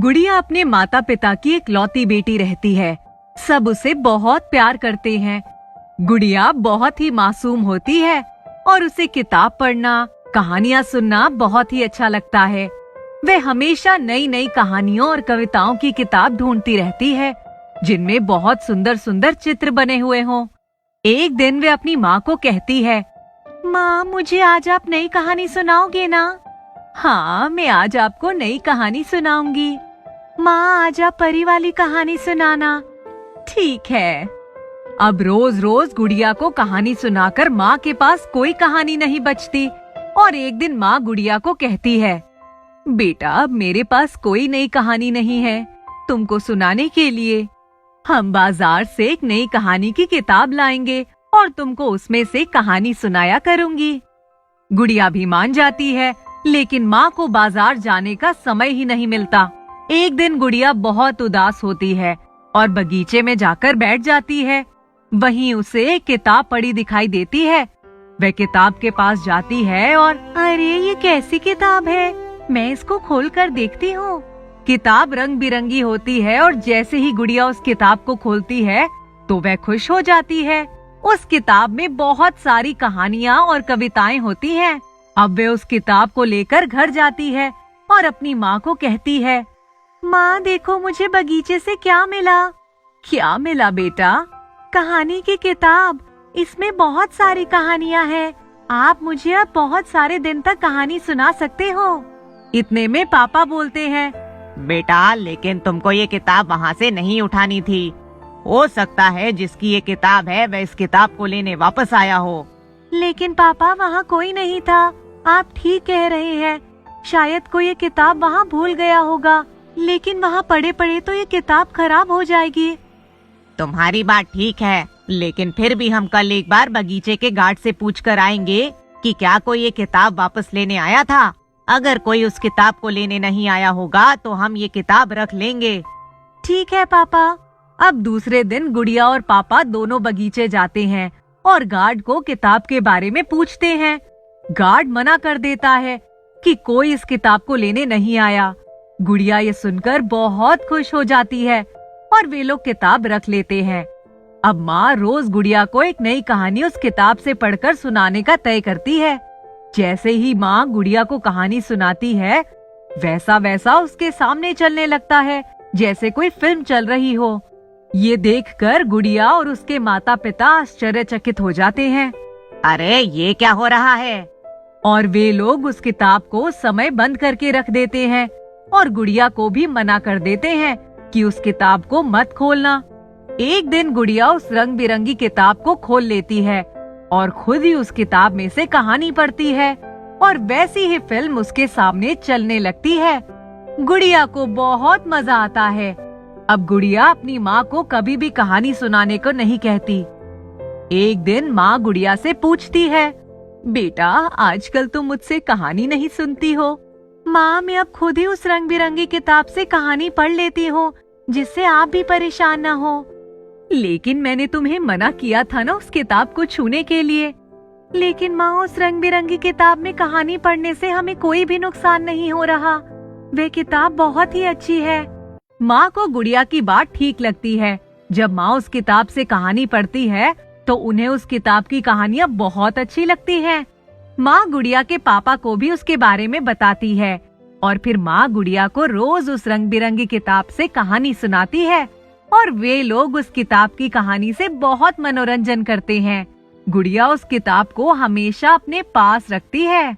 गुड़िया अपने माता पिता की इकलौती बेटी रहती है। सब उसे बहुत प्यार करते हैं। गुड़िया बहुत ही मासूम होती है और उसे किताब पढ़ना, कहानियां सुनना बहुत ही अच्छा लगता है। वह हमेशा नई नई कहानियों और कविताओं की किताब ढूंढती रहती है, जिनमें बहुत सुंदर सुंदर चित्र बने हुए हों। एक दिन वे अपनी माँ को कहती है, माँ, मुझे आज आप नई कहानी सुनाओगे ना? हाँ, मैं आज आपको नई कहानी सुनाऊंगी। माँ, आज आप परी वाली कहानी सुनाना। ठीक है। अब रोज रोज गुड़िया को कहानी सुनाकर माँ के पास कोई कहानी नहीं बचती और एक दिन माँ गुड़िया को कहती है, बेटा, अब मेरे पास कोई नई कहानी नहीं है तुमको सुनाने के लिए। हम बाजार से एक नई कहानी की किताब लाएंगे और तुमको उसमें से कहानी सुनाया करूंगी। गुड़िया भी मान जाती है, लेकिन माँ को बाजार जाने का समय ही नहीं मिलता। एक दिन गुड़िया बहुत उदास होती है और बगीचे में जाकर बैठ जाती है। वहीं उसे एक किताब पड़ी दिखाई देती है। वह किताब के पास जाती है और अरे, ये कैसी किताब है? मैं इसको खोलकर देखती हूँ। किताब रंग बिरंगी होती है और जैसे ही गुड़िया उस किताब को खोलती है तो वह खुश हो जाती है। उस किताब में बहुत सारी कहानियाँ और कविताएं होती हैं। अब वे उस किताब को लेकर घर जाती है और अपनी माँ को कहती है, माँ, देखो मुझे बगीचे से क्या मिला। क्या मिला बेटा? कहानी की किताब। इसमें बहुत सारी कहानियाँ हैं। आप मुझे अब बहुत सारे दिन तक कहानी सुना सकते हो। इतने में पापा बोलते हैं, बेटा, लेकिन तुमको ये किताब वहाँ से नहीं उठानी थी। हो सकता है जिसकी ये किताब है वह इस किताब को लेने वापस आया हो। लेकिन पापा, वहाँ कोई नहीं था। आप ठीक कह रहे हैं। शायद कोई ये किताब वहाँ भूल गया होगा, लेकिन वहाँ पढ़े पढ़े तो ये किताब खराब हो जाएगी। तुम्हारी बात ठीक है, लेकिन फिर भी हम कल एक बार बगीचे के गार्ड से पूछ कर आएंगे कि क्या कोई ये किताब वापस लेने आया था। अगर कोई उस किताब को लेने नहीं आया होगा तो हम ये किताब रख लेंगे। ठीक है पापा। अब दूसरे दिन गुड़िया और पापा दोनों बगीचे जाते हैं और गार्ड को किताब के बारे में पूछते हैं। गार्ड मना कर देता है कि कोई इस किताब को लेने नहीं आया। गुड़िया ये सुनकर बहुत खुश हो जाती है और वे लोग किताब रख लेते हैं। अब माँ रोज गुड़िया को एक नई कहानी उस किताब से पढ़कर सुनाने का तय करती है। जैसे ही माँ गुड़िया को कहानी सुनाती है, वैसा वैसा उसके सामने चलने लगता है, जैसे कोई फिल्म चल रही हो। ये देखकर गुड़िया और उसके माता पिता आश्चर्यचकित हो जाते हैं। अरे, ये क्या हो रहा है? और वे लोग उस किताब को समय बंद करके रख देते हैं और गुड़िया को भी मना कर देते हैं कि उस किताब को मत खोलना। एक दिन गुड़िया उस रंग बिरंगी किताब को खोल लेती है और खुद ही उस किताब में से कहानी पढ़ती है और वैसी ही फिल्म उसके सामने चलने लगती है। गुड़िया को बहुत मजा आता है। अब गुड़िया अपनी माँ को कभी भी कहानी सुनाने को नहीं कहती। एक दिन माँ गुड़िया से पूछती है, बेटा, आजकल तुम मुझसे कहानी नहीं सुनती हो। माँ, मैं अब खुद ही उस रंग बिरंगी किताब से कहानी पढ़ लेती हूँ, जिससे आप भी परेशान न हो। लेकिन मैंने तुम्हें मना किया था ना उस किताब को छूने के लिए। लेकिन माँ, उस रंग बिरंगी किताब में कहानी पढ़ने से हमें कोई भी नुकसान नहीं हो रहा। वे किताब बहुत ही अच्छी है। माँ को गुड़िया की बात ठीक लगती है। जब माँ उस किताब से कहानी पढ़ती है तो उन्हें उस किताब की कहानियाँ बहुत अच्छी लगती हैं। माँ गुड़िया के पापा को भी उसके बारे में बताती है और फिर माँ गुड़िया को रोज उस रंग बिरंगी किताब से कहानी सुनाती है और वे लोग उस किताब की कहानी से बहुत मनोरंजन करते हैं। गुड़िया उस किताब को हमेशा अपने पास रखती है।